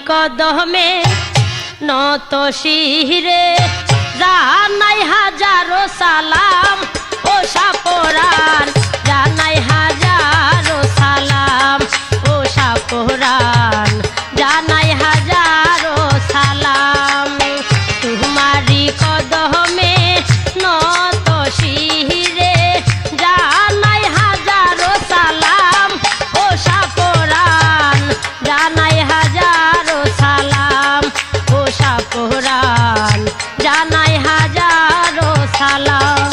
কদমে নত শিরে জানাই হাজারো সালাম ও সাপরান জানাই হাজারো সালাম ও সাপরান জানাই হাজারো সালাম তোমারি কদমে নত শিরে জানাই হাজারো সালাম ও সাপরান জানাই হাজারো সালাম ও সাপরান জানাই হাজারো সালাম।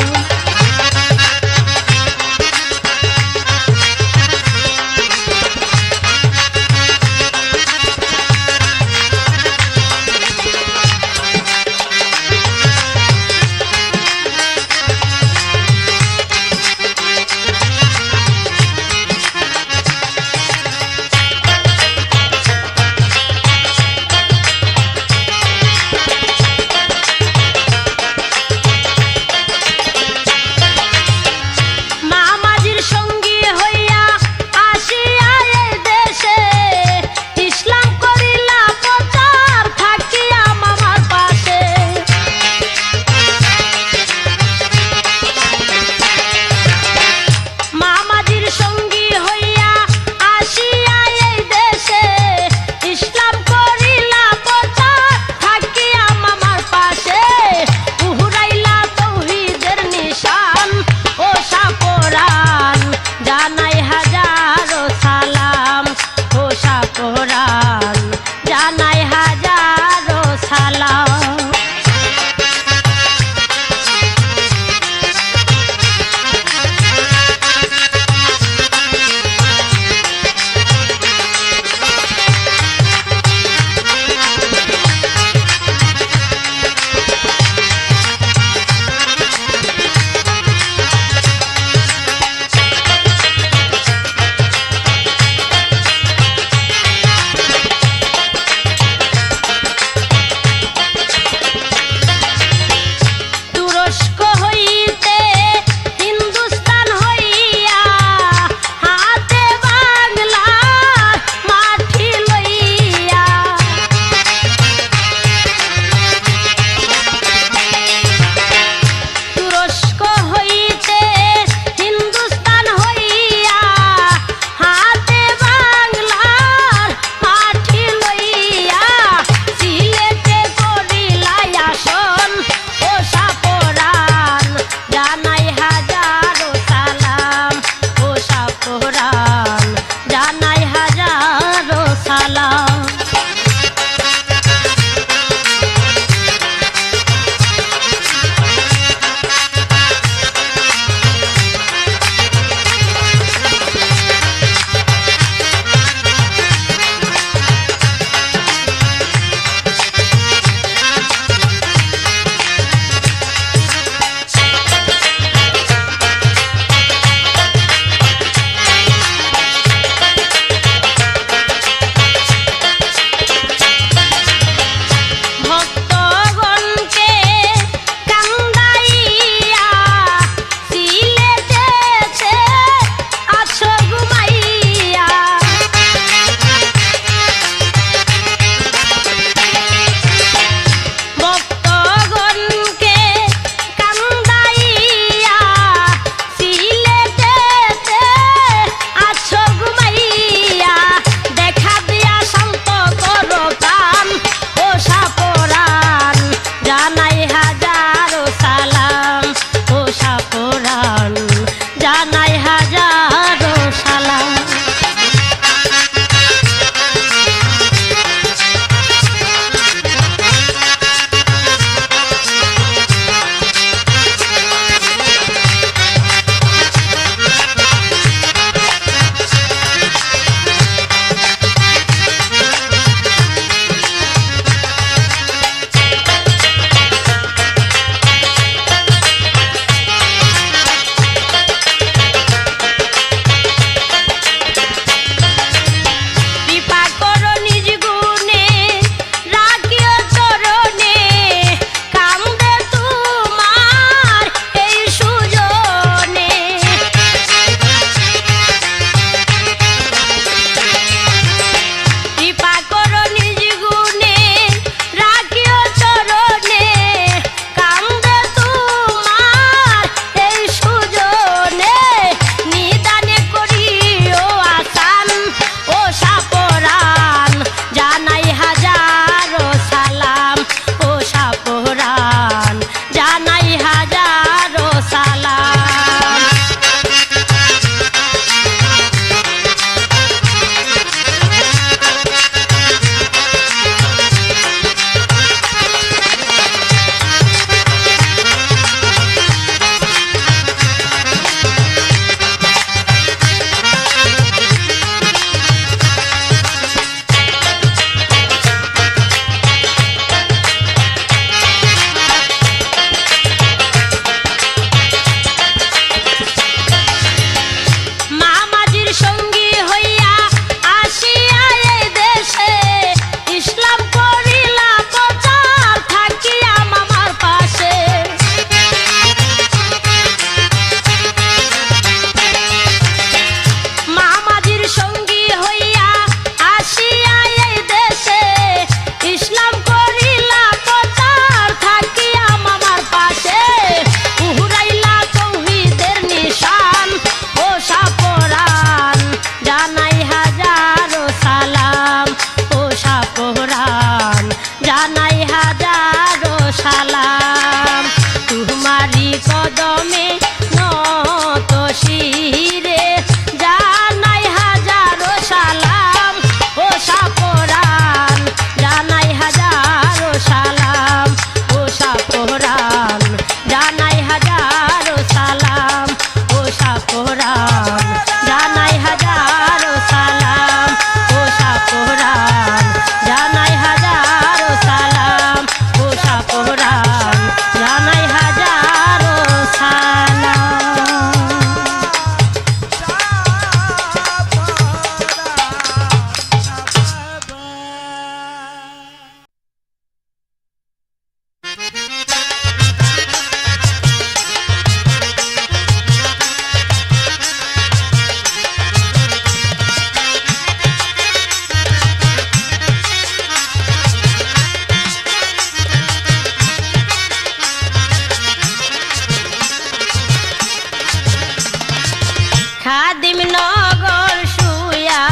খাদিম নগর শুয়া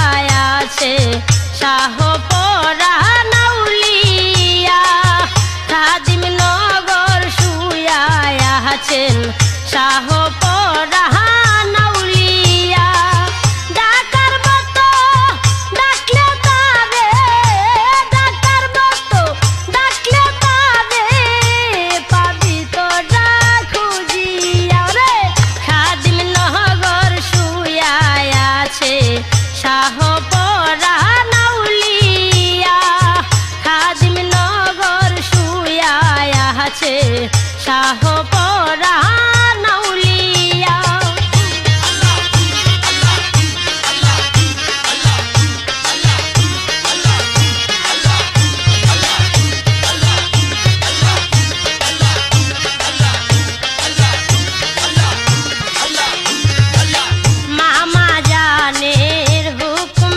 আছে শাহপরা নাউলিয়া খাদিম নগর শুয়া আছেন শাহপরা নাউলিয়া ডাকার মতো ডাকলে তারে ডাকার মতো ডাকলে তারে পাবি তো খুঁজিয়া রে খাদিম নগর শুয়া আছে শাহপরা নাউলিয়া খাদিম নগর শুয়া আছে শাহপরা নাউলিয়া মামা জানের হুকুম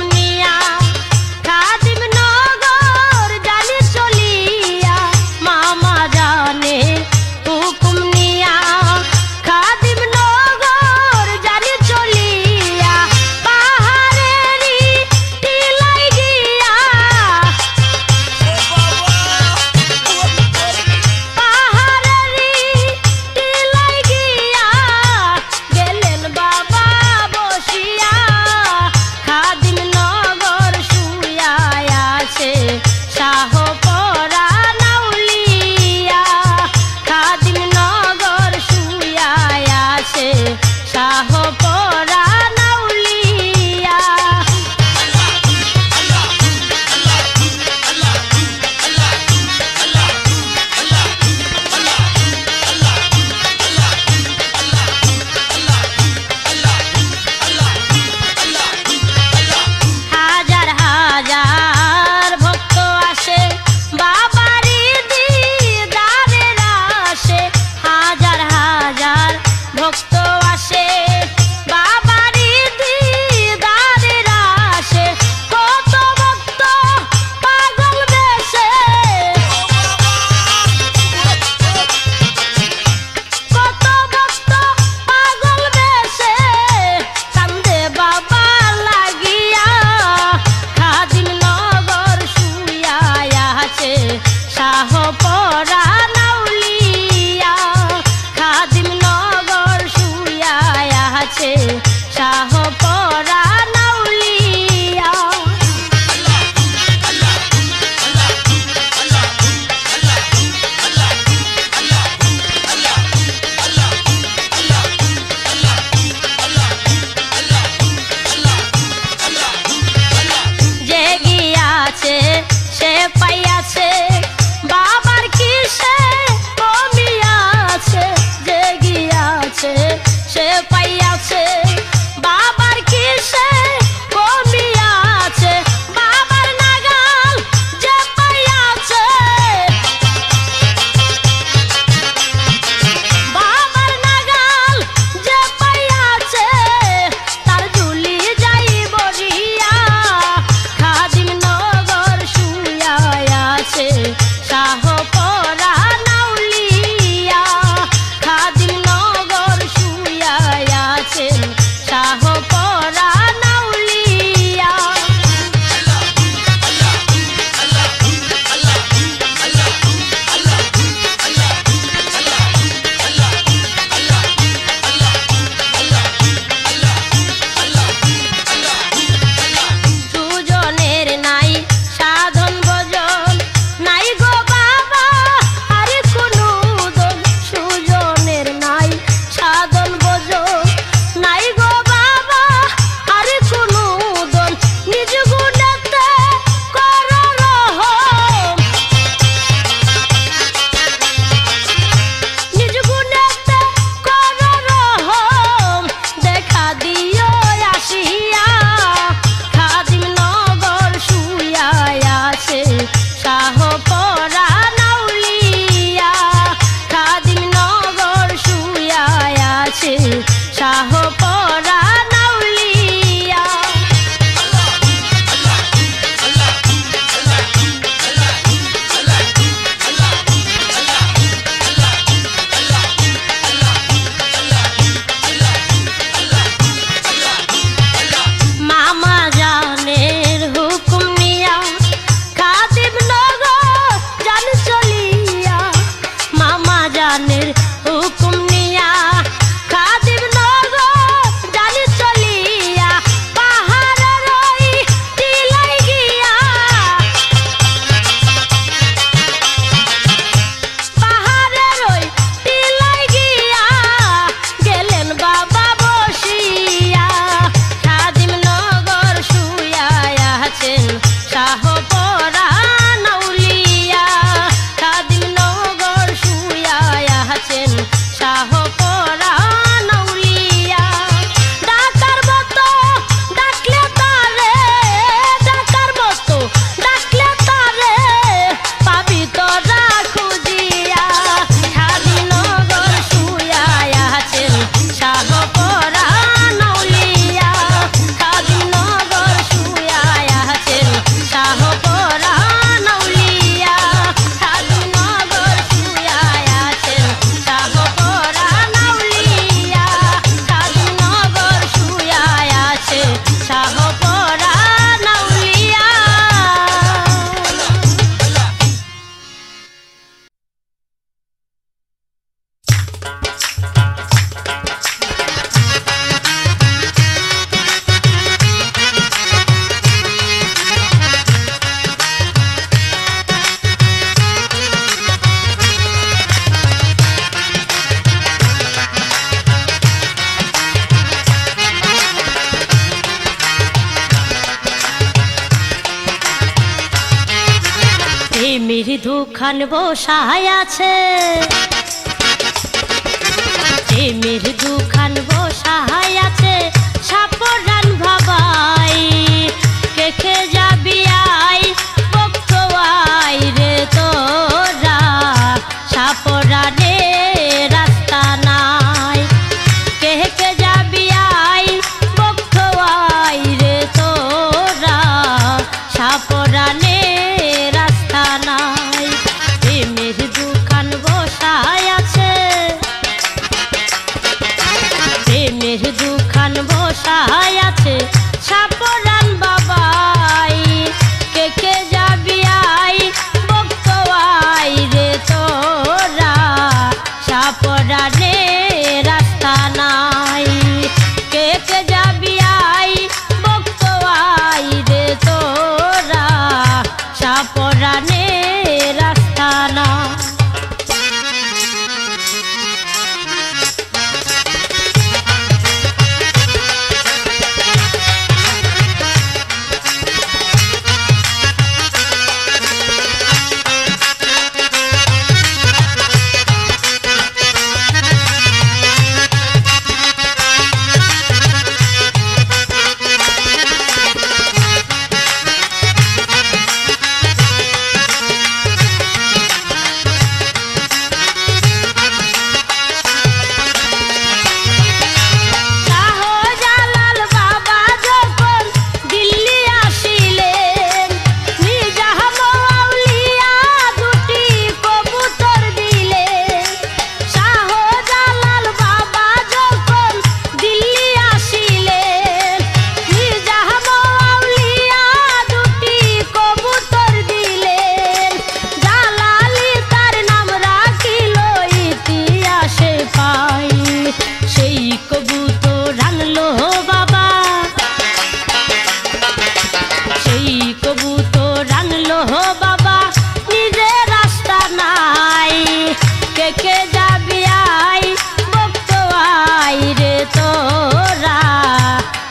মৃদু খান বসায় আছে, মৃদু খান বসায় আছে সাপরান ভাবাই, কেখে যাবি আই বক্তোয়াই রে তোরা, সাপরানে রাস্তা নাই, কেখে যাবি আই বক্তোয়াই রে তোরা, সাপরানে রাস্তা নাই। মৃদু খান বসায় আছে, মৃদু খান বসায় আছে সাপরান বাবাই, কেকে যাবি আই বক্তোয়াই রে তোরা, সাপরানে রাস্তা নাই, কেকে যাবি আই বক্তোয়াই রে তোরা, সাপরানে রাস্তা নাই।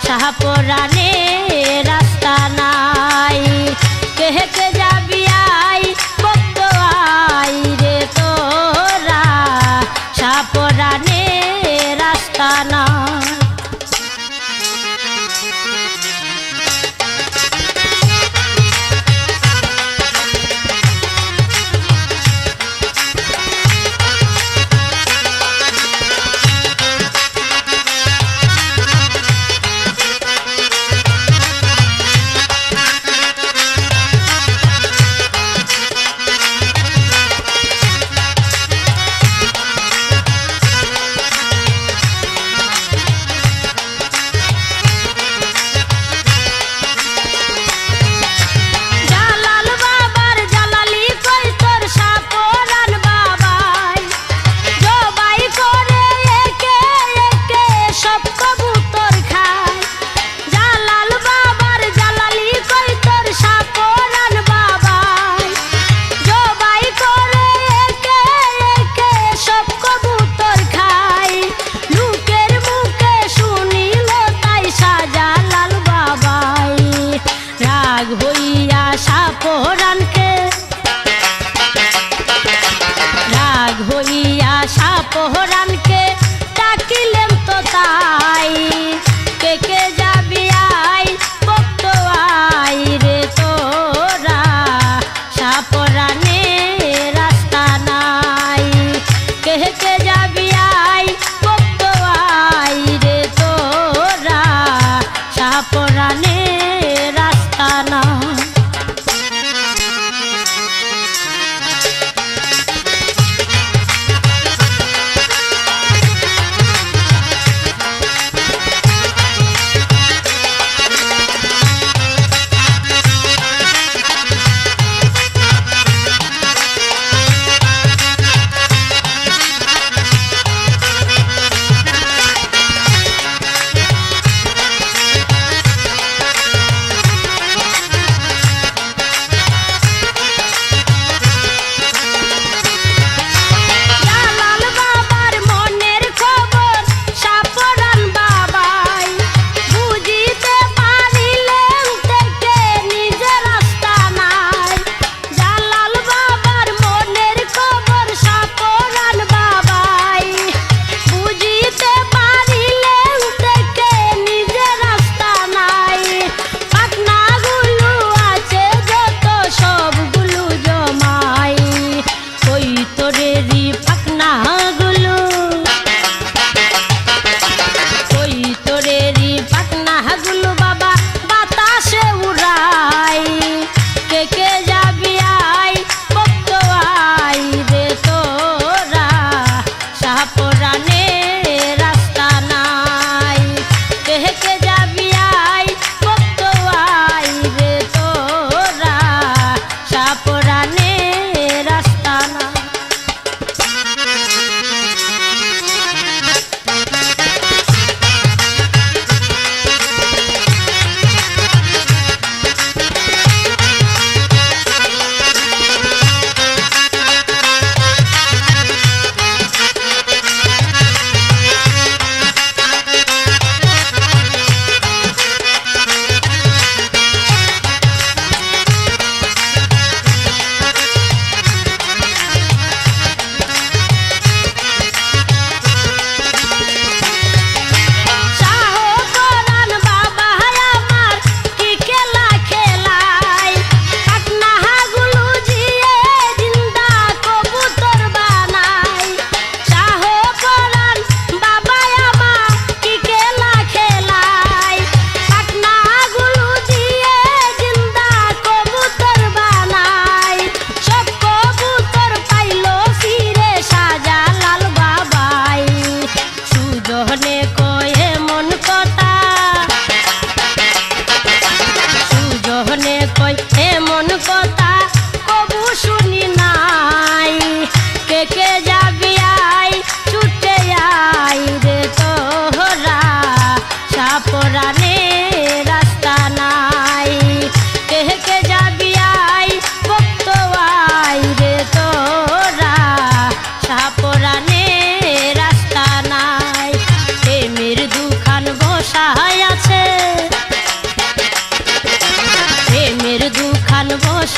সাপরানে রাস্তা নাই, কেকে যাবি আই বক্তোয়াই রে তোরা, সাপরানে রাস্তা নাই। সাপরানকে ডাকিলেন তো তাই, কেকে যাবি আই বক্তোয়াই রে তোরা, সাপরানে রাস্তা নাই, কেকে যাবি আই বক্তোয়াই রে তোরা, সাপরানে রাস্তা নাই।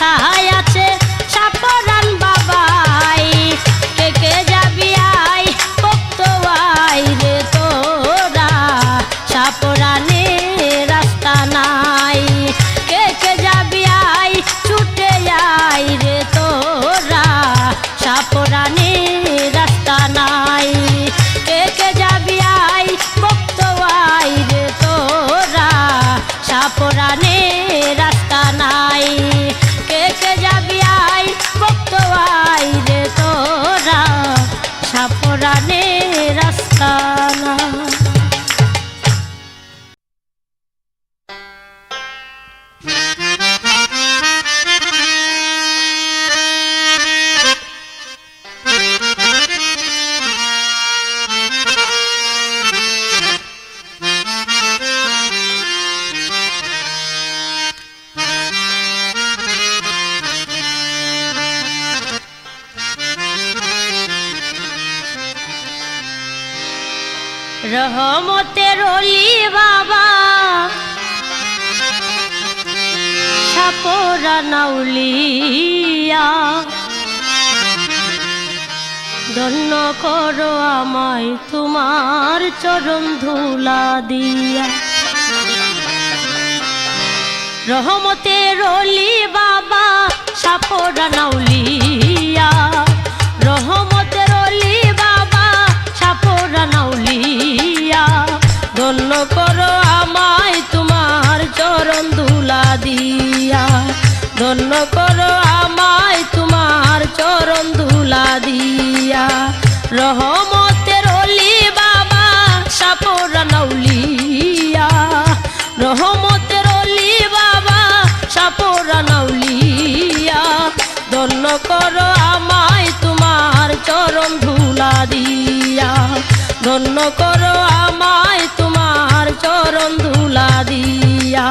আশায় আছে সাপরান বাবাই কে কে যাবি আই ভক্ত আই রে তোরা সাপরানে রাস্তা নাই কে কে যাবি আই ছুটে আই রে তোরা সাপরানে রাস্তা নাই কে কে যাবি আই ভক্ত আই রে তোরা সাপরানে রাস্তা নাই কে কে যাবি আই ভক্ত আই রে তোরা সাপরানে রাস্তা নাই। রহমতের অলি বাবা সাপরা নাউলিয়া ধন্য করো আমায় তোমার চরণ ধুলা দিয়া রহমতের অলি বাবা সাপরা নাউলিয়া রহমতের অলি বাবা সাপরা নাউলিয়া ধন্য করো আমায় তোমার চরণ ধুলা দিয়া ধন্য করো আমায় তোমার চরণ ধুলা দিয়া রহমতের অলি বাবা সাপরা নাউলিয়া রহমতের অলি বাবা সাপরা নাউলিয়া ধন্য করো আমায় তোমার চরণ ধুলা দিয়া ধন্য করো আমায় তোমার চরণ ধুলা দিয়া।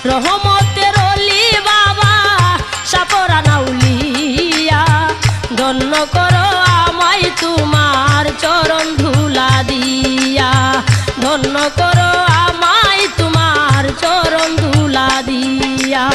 রহমতের অলি বাবা সাপরা নাউলিয়া ধন্য করো আমায় তোমার চরণ ধুলা দিয়া ধন্য করো আমায় তোমার চরণ ধুলা দিয়া।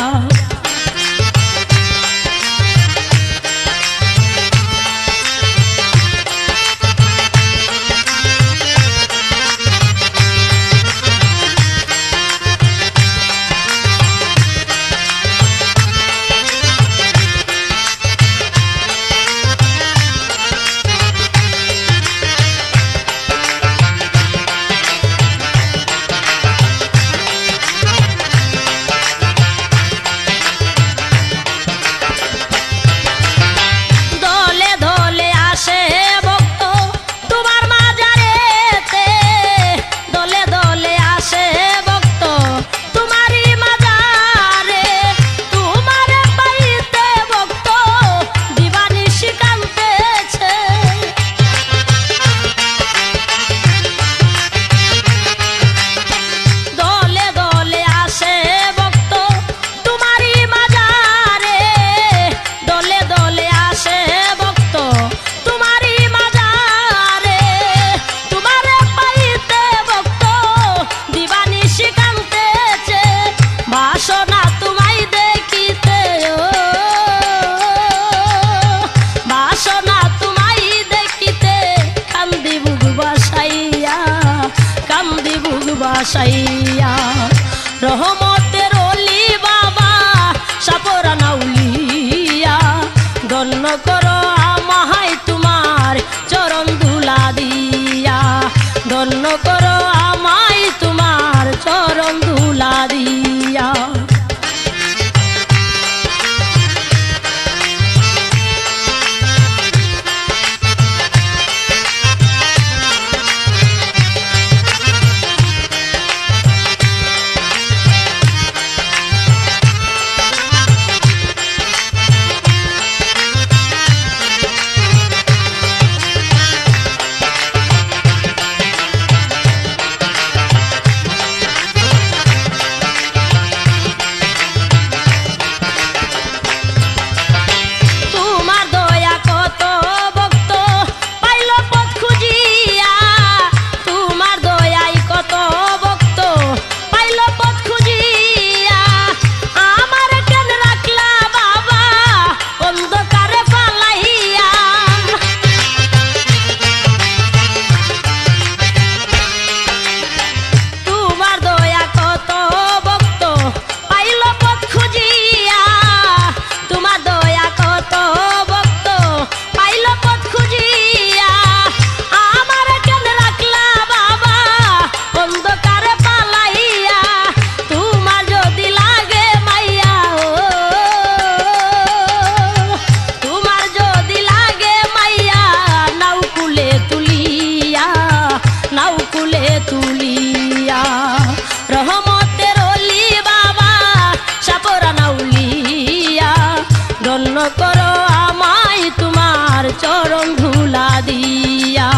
চরণ ধুলা দিয়া,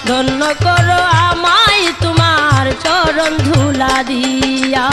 ধন্য করো আমায় তোমার চরণ ধুলা দিয়া।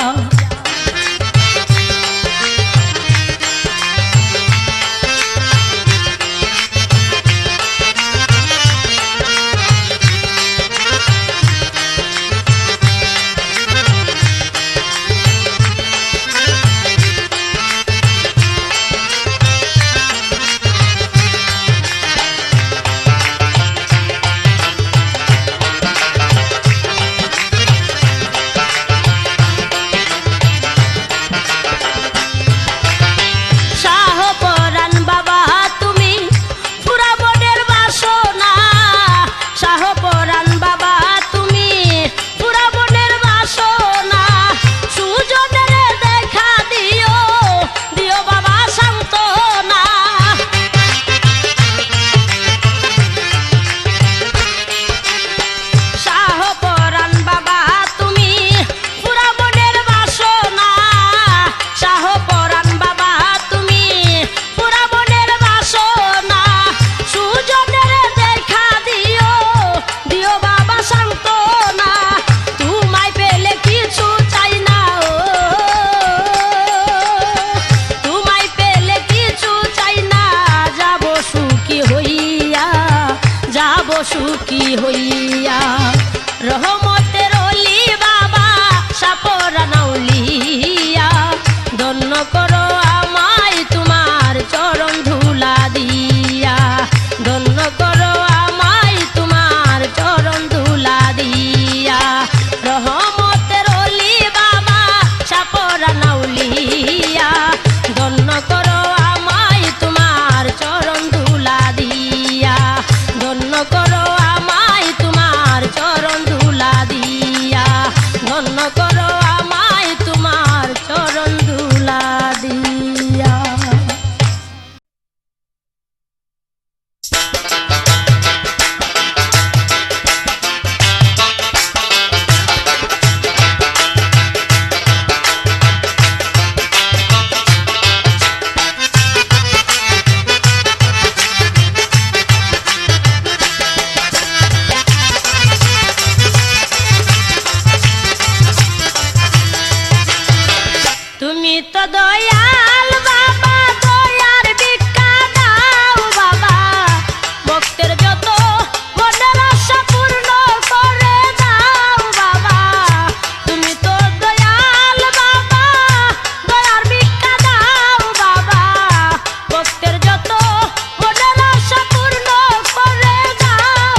সুখী হইয়া রহমতের অলি বাবা সাপরা নাউলিয়া, ধন্য করো আমায় তোমার চরণ ধুলা দিয়া, ধন্য করো আমায় তোমার চরণ ধুলা দিয়া। রহমতের অলি বাবা সাপরা নাউলিয়া, ধন্য করো আমায় তোমার চরণ ধুলা দিয়া, ধন্য করো আমায় তোমার চরণ ধুলা দিয়া, ধন্য করো আমায় তোমার চরণ ধুলা দিয়া। তুমি তো দয়াল বাবা, দয়ার ভিক্ষা দাও বাবা, ভক্তের যত মনের আশা পূর্ণ করে দাও বাবা। তুমি তো দয়াল বাবা, দয়ার ভিক্ষা দাও বাবা, ভক্তের যত মনের আশা পূর্ণ করে দাও।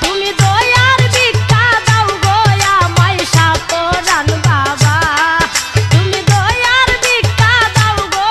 তুমি দয়ার ভিক্ষা দাও গো আমায় সাপরান বাবা, তুমি দয়ার ভিক্ষা দাও গো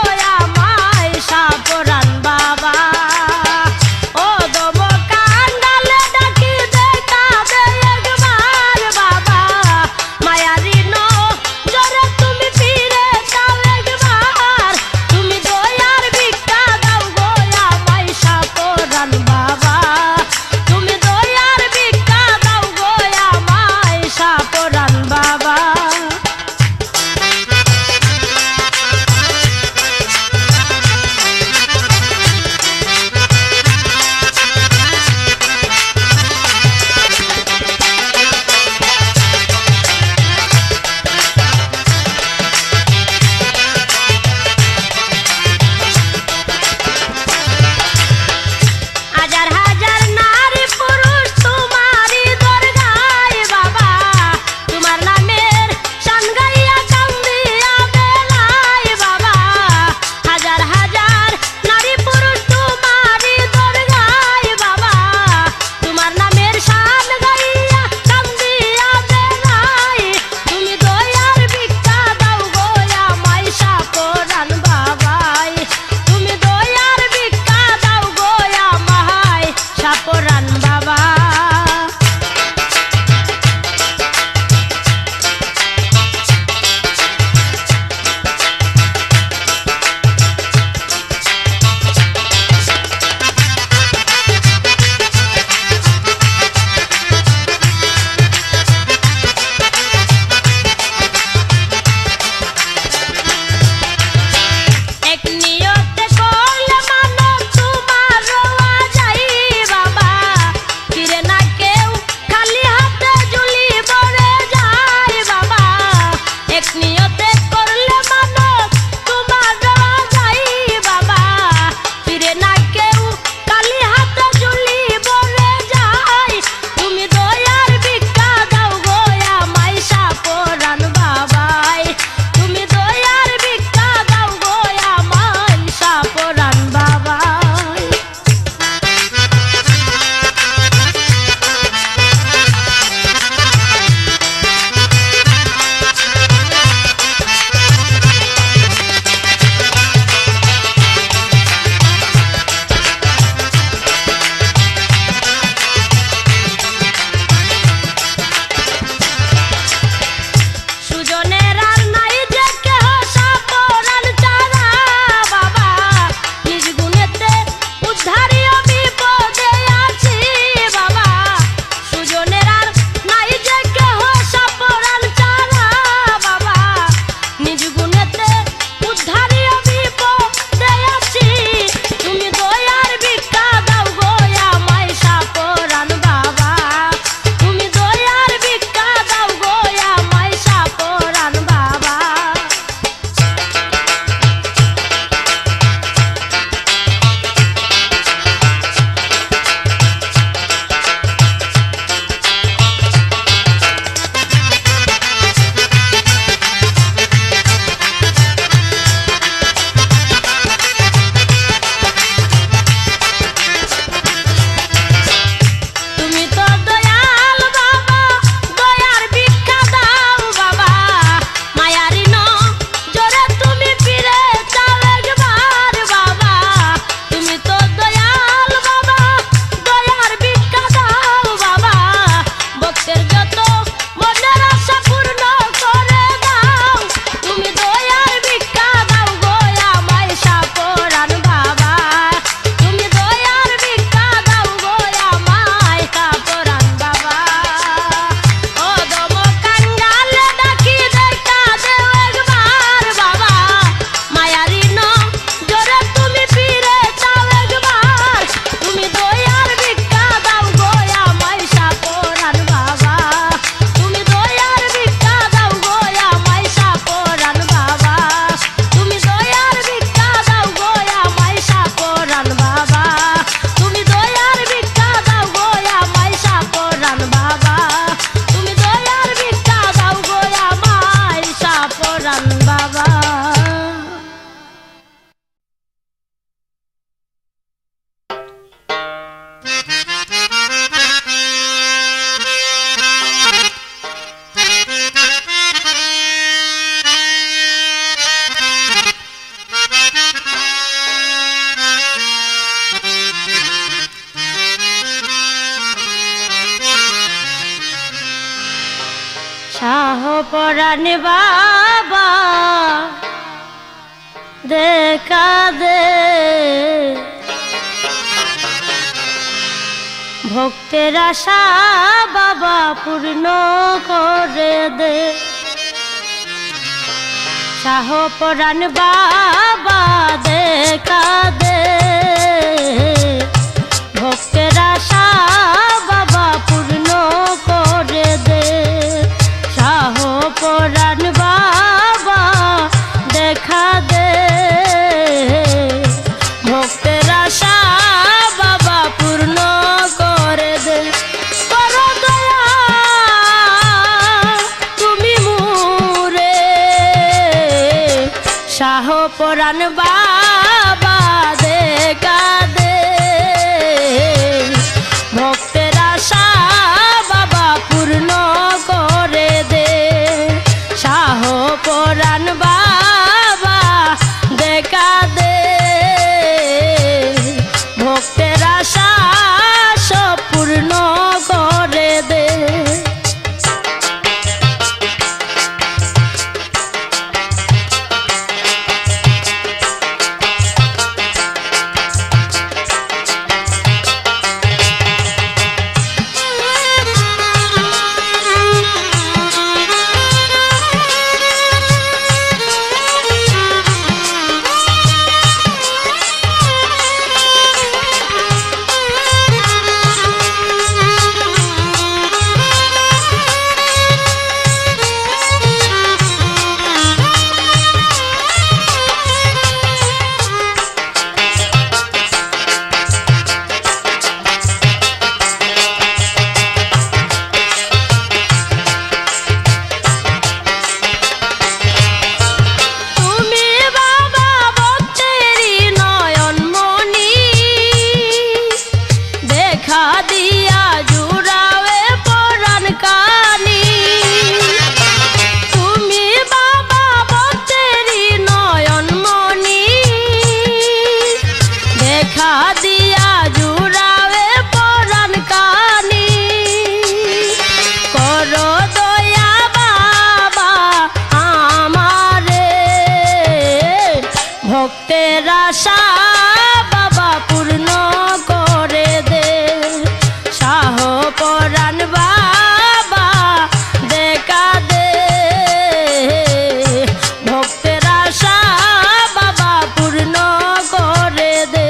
পরাণ বাবা দেখা দে, ভক্তের আশা বাবা পূর্ণ করে দে। শাহ পরাণ বাবা দেখা দে, ভক্তের আশা বাবা পূর্ণ করে দে। শাহ পরাণ বাবা দেখা দে, ভক্তের আশা বাবা পূর্ণ করে দে। করো দয়া তুমি মুরে, শাহ পরাণ বাবা দেখা দে, ভক্তের আশা বাবা পূর্ণ করে দে। শাহ পরাণ বাবা দেখা দে, ভক্তের আশা সব পূর্ণ করে দে। ভক্তের আশা বাবা পূর্ণ করে দে। শাহ পরাণ বাবা দেখা দে, ভক্তের আশা বাবা পূর্ণ করে দে।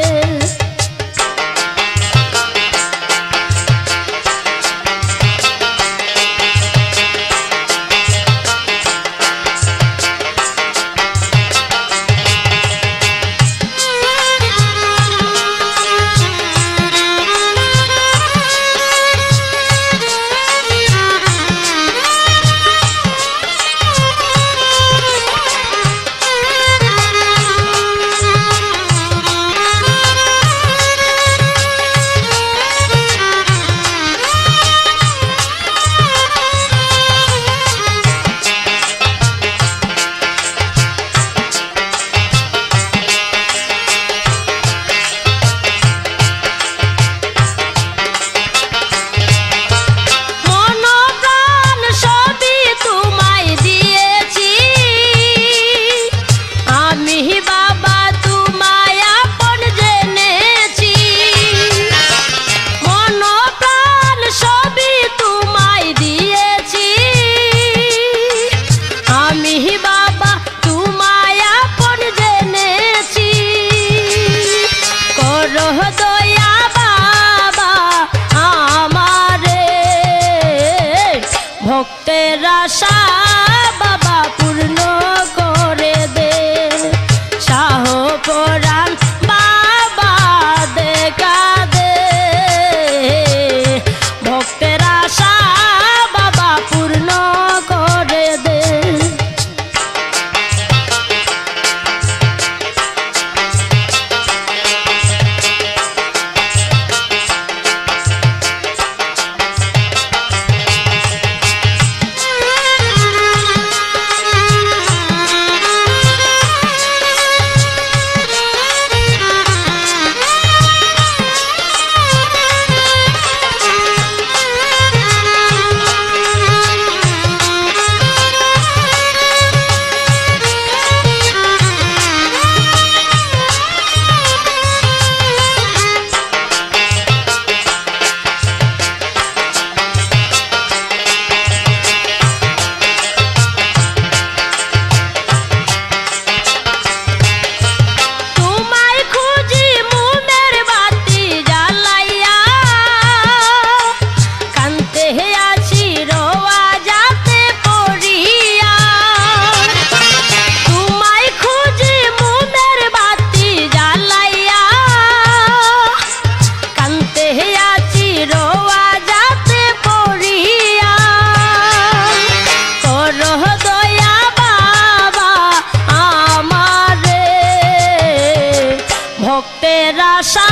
ভক্তের আশা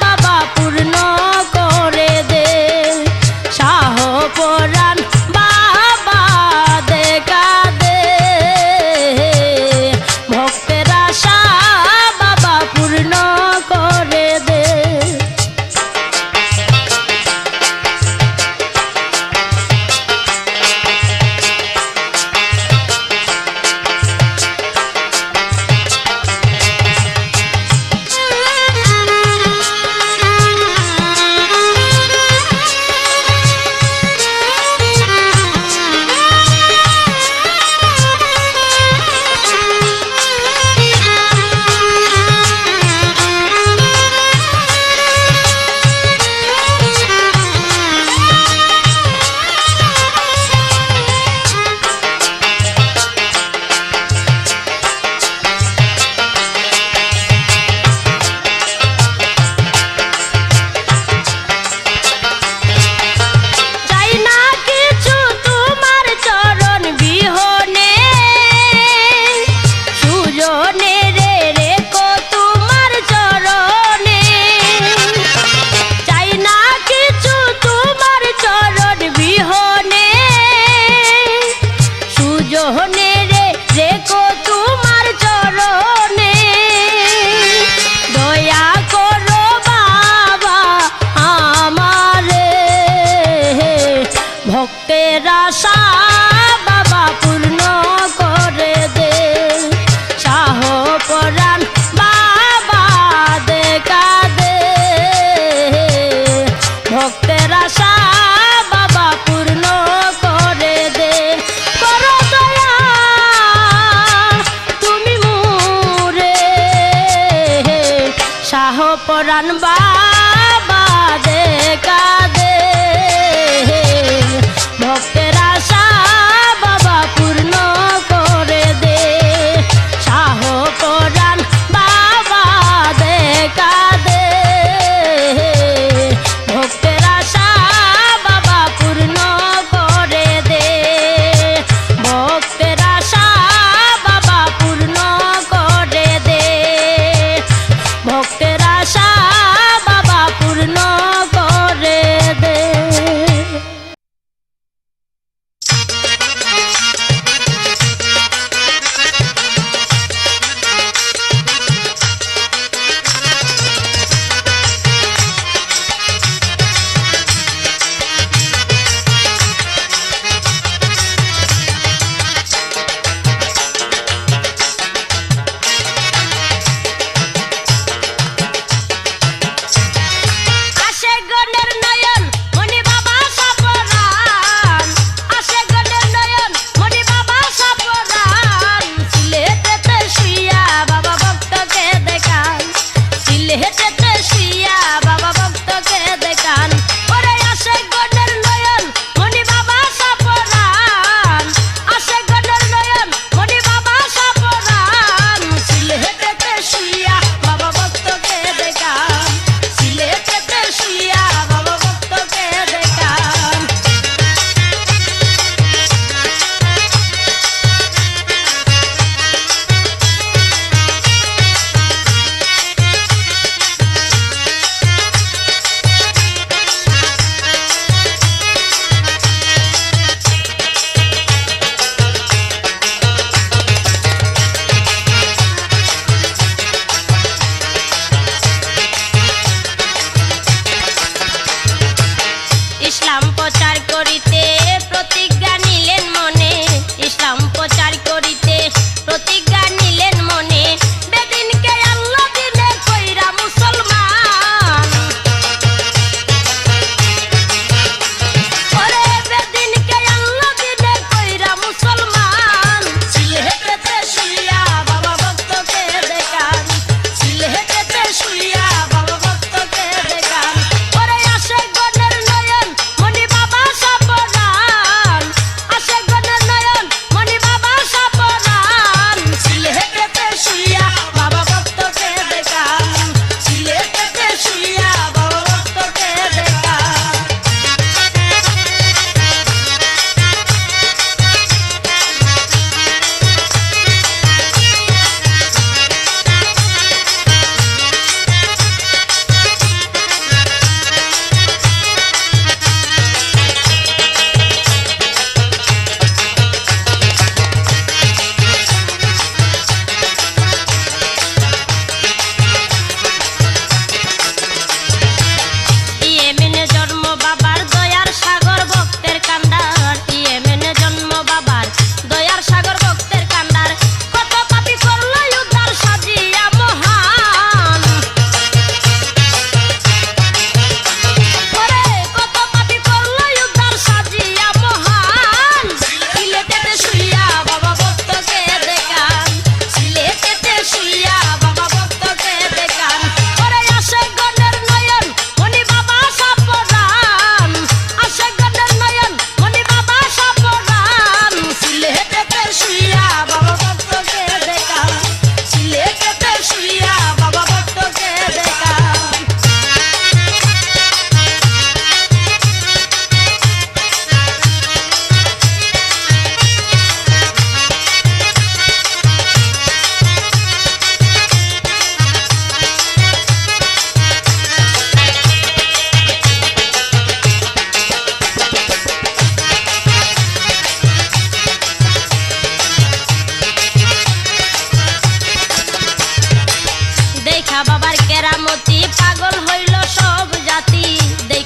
বাবা পূর্ণ করে দে শাহ পরাণ বাবা দেখা দে ভক্তের আশা বাবা পূর্ণ করে দে ভক্তের আশা বাবা পূর্ণ করে দে শাহ পরাণ বাবা দেখা দে ভক্তের আশা বাবা পূর্ণ করে দে করো দয়া তুমি মুরে শাহ পরাণ বাবা দেখা দে ভক্তের আশা বাবা পূর্ণ করে দে শাহ পরাণ বাবা দেখা দে ভক্তের আশা বাবা পূর্ণ করে দে ভক্তের আশা বাবা পূর্ণ করে দে ভক্তের আশা বাবা পূর্ণ করে দে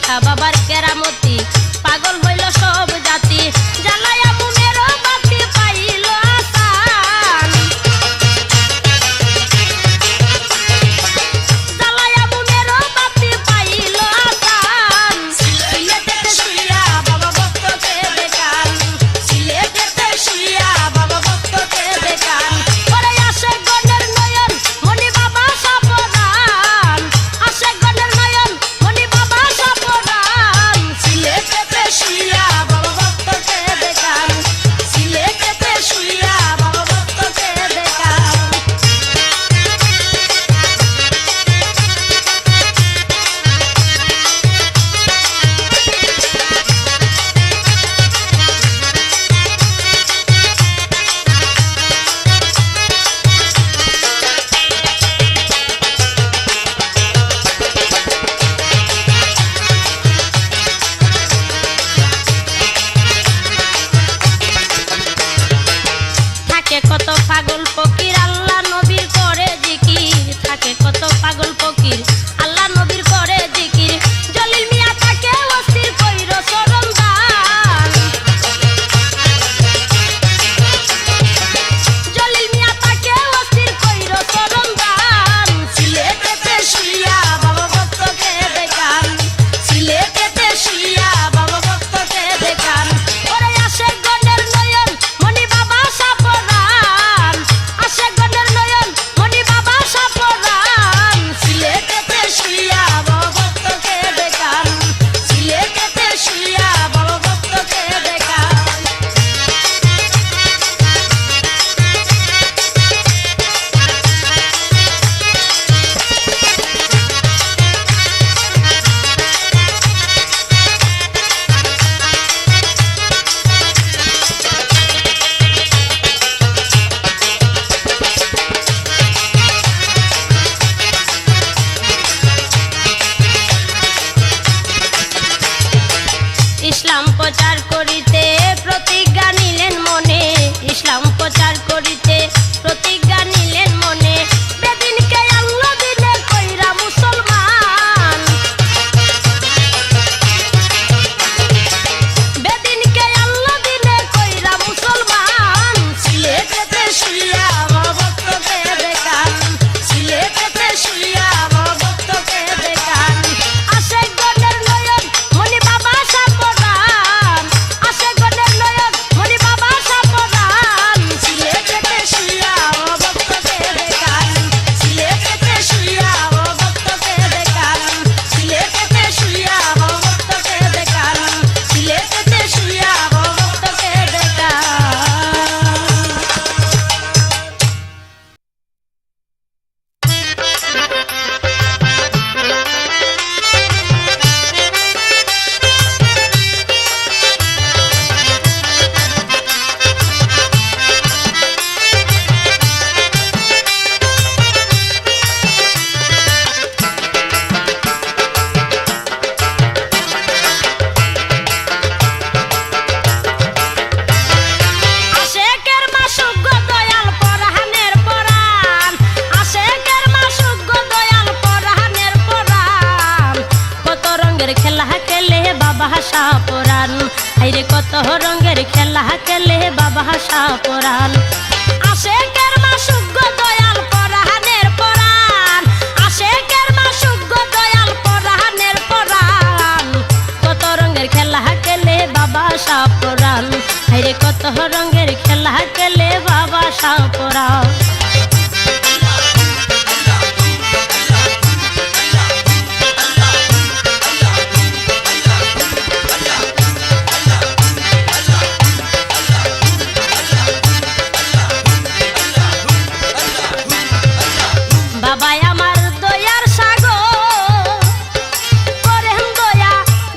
দেখা বাবার কেরামতি পাগল হইল সব জাতি জ্বালায়া মুমেরও বাতি পাইল আসান জ্বালায়া মুমেরও বাতি পাইল আসান সিলেটেতে শুইয়া বাবা ভক্তকে দেখান সিলেটেতে শুইয়া বাবা ভক্তকে দেখান ওরে আসে গণের নয়ন মনি বাবা সাপরান আসে গণের নয়ন মনি বাবা সাপরান সিলেটেতে শুইয়া বাবা ভক্তকে দেখান সিলেটেতে শুইয়া বাবা ভক্তকে দেখান থাকে কত পাগল ফকির আল্লাহ নবীর করে জিকির থাকে কত পাগল ফকির আল্লাহ নবীর করে জিকির জলিল মিয়া তাকে অস্থির কইর চরণ দান জলিল মিয়া তাকে অস্থির কইর চরণ দান সিলেটেতে শুইয়া বাবা ভক্তকে দেখান সিলেটেতে শুইয়া বাবা ভক্তকে দেখান ওরে আসে গণের নয়ন মনি বাবা সাপরান আসে গণের নয়ন মনি বাবা সাপরান সিলেটেতে শুইয়া বাবা ভক্তকে দেখান সিলেটেতে শুইয়া বাবা ভক্তকে দেখান ইসলাম প্রচার করিতে প্রতিজ্ঞা নিলেন মনে ইসলাম প্রচার করিতে প্রতিজ্ঞা নিলেন মনে বেদিনকে আল্লাহ দিনে কইরা মুসলমান বেদিনকে আল্লাহ দিনে কইরা মুসলমান সিলেটেতে শুইয়া বাবা ভক্তকে দেখান সিলেটেতে শুইয়া বাবা ভক্তকে দেখান আসে গণের নয়ন মনি বাবা সাপরান আসে গণের নয়ন মনি বাবা সাপরান সিলেটেতে শুইয়া বাবা ভক্তকে দেখান সিলেটেতে শুইয়া বাবা ভক্তকে দেখান সিলেটেতে শুইয়া বাবা ভক্তকে দেখান সিলেটেতে শুইয়া বাবা ভক্তকে দেখান আশেকের মাসুক দয়াল পরাহানের পরাণ আশেকের মাসুক দয়াল পরাহানের পরাণ কত রঙের খেলা খেলে বাবা সাপরান হাইরে কত রঙের খেলা খেলে বাবা সাপরান আশেকের মাসুক দয়াল পরাহানের পরাণ আশেকের মাসুক দয়াল পরাহানের পরাণ কত রঙের খেলা খেলে বাবা সাপরান হাইরে কত রঙের খেলা খেলে বাবা সাপরান বাবা আমার দয়ার সাগর করেন দয়া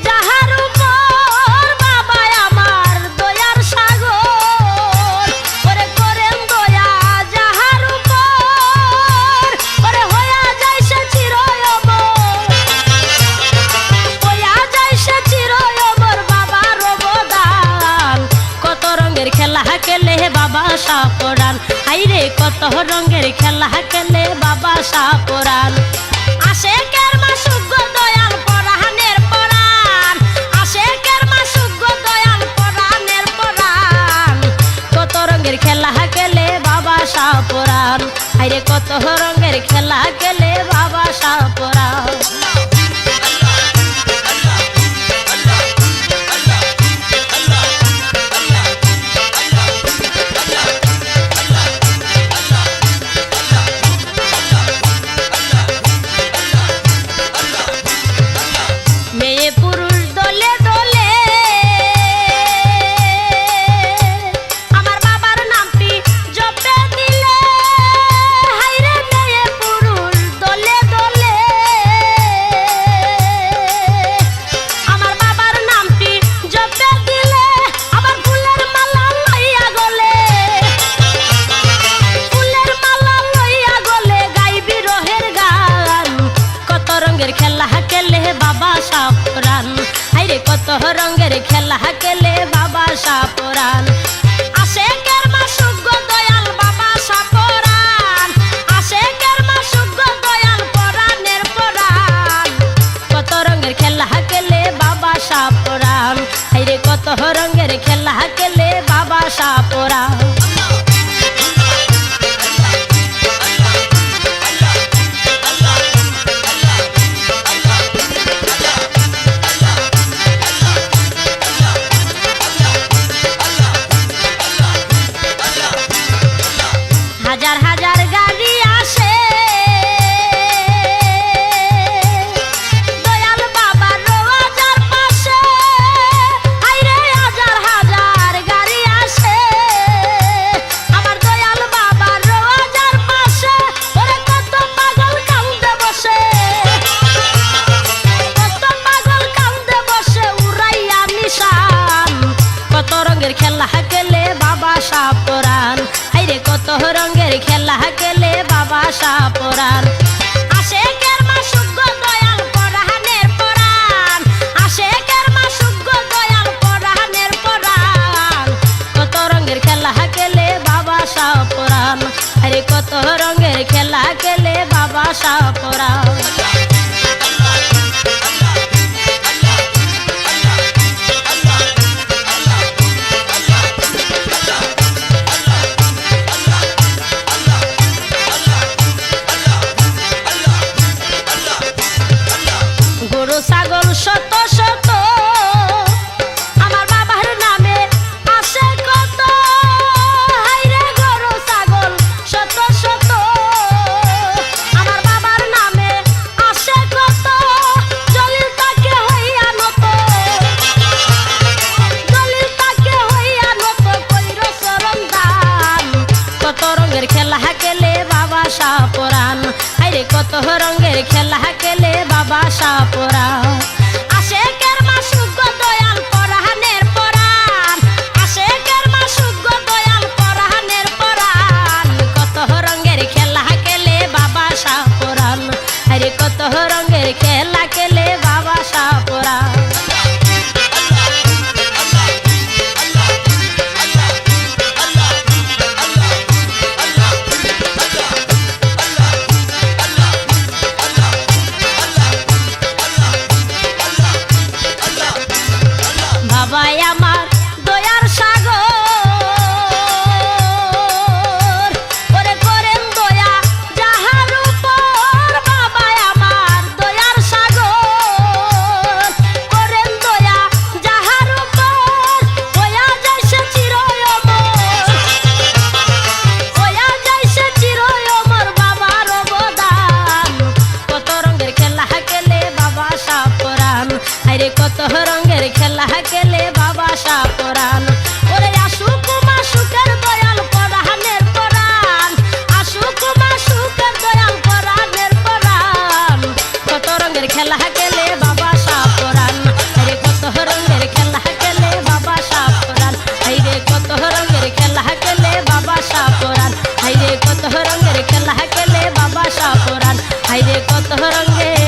যাহার উপর বাবা আমার দয়ার সাগর ওরে করেন দয়া যাহার উপর ওরে হইয়া যায় সে চিরয়মর হইয়া যায় সে চিরয়মর বাবার অবদান কত রঙের খেলা খেলে বাবা সাপরান হাইরে কত রঙের খেলা খেলে বাবা সাপরান আশেকের মাসুক দয়াল পরাহানের পরাণ রঙের খেলা খেলে বাবা সাপরা। মেয়ে পুরুষ দলে দলে আমার বাবার নামটি জপে দিলে, হাইরে মেয়ে পুরুষ দলে দলে আমার বাবার নামটি জপে দিলে, আবার ফুলের মালা লইয়া গলে, ফুলের মালা লইয়া গলে গাইবি রোহের গান। কত রঙের খেলা খেলে বাবা সাপরান, হাইরে কত রঙের খেলা খেলে বাবা সাপরান। আশেকের মাসুক দয়াল বাবা সাপরান, আশেকের মাসুক দয়াল পরাণের পরাণ। কত রঙের খেলা খেলে বাবা সাপরান, হাইরে কত রঙের খেলা খেলে বাবা সাপরান। হাজার হাজার গাড়ি আসে দয়াল বাবার রোজার পাশে, হাইরে হাজার হাজার গাড়ি আসে আমার দয়াল বাবার রোজার পাশে। ওরে কত পাগল কান্দে বসে, কত পাগল কান্দে বসে উড়াইয়া নিশান। কত রঙের খেলা খেলে বাবা সাপরান, হাইরে কত রঙের খেলা খেলে বাবা সাপরান। আশেকের মাসুক দয়াল পরাণের পরাণ, আশেকের মাসুক দয়াল পরাণের পরাণ। কত রঙের খেলা খেলে বাবা সাপরান, হাইরে কত রঙের খেলা খেলে বাবা সাপরান। গরু ছাগল শত শত আমার বাবার নামে আসে কত, হাইরে গরু ছাগল শত শত আমার বাবার নামে আসে কত। জলিল তাকে হইয়া নত, জলিল তাকে হইয়া নত কইর চরণ দান। কত রঙের খেলা খেলে বাবা সাপরান, হাইরে কত রঙের খেলা খেলে বাবা সাপরান। আশেকের মাসুক দয়াল পরাণের পরাণ, আশেকের মাসুক দয়াল পরাণের পরাণ। কত রঙের খেলা খেলে বাবা সাপরান, হাইরে কত রঙের খেলা খেলে বাবা সাপরান। বাবাই আমার দয়ার সাগর, ওরে করেন দয়া যাহার উপর। বাবাই আমার দয়ার সাগর, করেন দয়া যাহার উপর। হইয়া যাইছে চিরয়মর, হইয়া যাইছে চিরয়মর বাবার অবদান। কত রঙের খেলা খেলে বাবা সাপরান, হাইরে কত রঙের খেলা খেলে বাবা সাপরান। ওরে আশুক মাসুকের দয়াল পরাণের পরাণ, আশুক মাসুকের দয়াল পরাণের পরাণ। কত রঙের খেলা খেলে বাবা সাপরান, হাইরে কত রঙের খেলা খেলে বাবা সাপরান। হাইরে কত রঙের খেলা খেলে বাবা সাপরান, হাইরে কত রঙের খেলা খেলে বাবা সাপরান। হাইরে কত রঙের